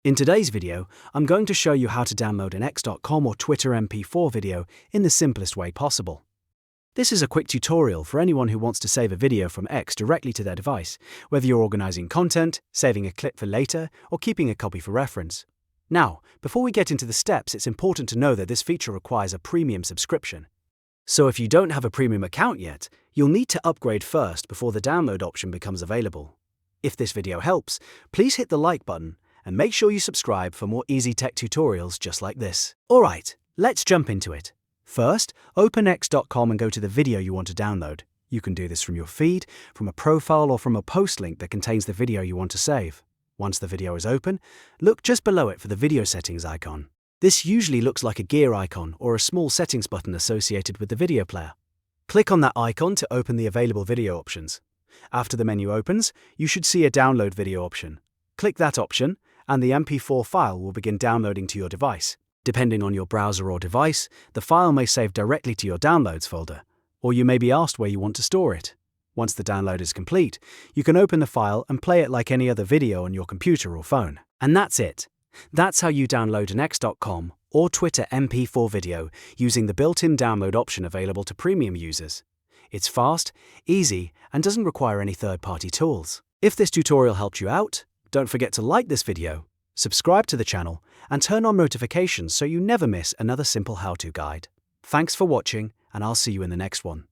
In today's video, I'm going to show you how to download an X.com or Twitter MP4 video in the simplest way possible. This is a quick tutorial for anyone who wants to save a video from X directly to their device, whether you're organizing content, saving a clip for later, or keeping a copy for reference. Now, before we get into the steps, it's important to know that this feature requires a premium subscription. So if you don't have a premium account yet, you'll need to upgrade first before the download option becomes available. If this video helps, please hit the like button and make sure you subscribe for more easy tech tutorials just like this. Alright, let's jump into it. First, open X.com and go to the video you want to download. You can do this from your feed, from a profile, or from a post link that contains the video you want to save. Once the video is open, look just below it for the video settings icon. This usually looks like a gear icon or a small settings button associated with the video player. Click on that icon to open the available video options. After the menu opens, you should see a download video option. Click that option, and the MP4 file will begin downloading to your device. Depending on your browser or device, the file may save directly to your Downloads folder, or you may be asked where you want to store it. Once the download is complete, you can open the file and play it like any other video on your computer or phone. And that's it. That's how you download an X.com or Twitter MP4 video using the built-in download option available to premium users. It's fast, easy, and doesn't require any third-party tools. If this tutorial helped you out, don't forget to like this video, subscribe to the channel, and turn on notifications so you never miss another simple how-to guide. Thanks for watching, and I'll see you in the next one.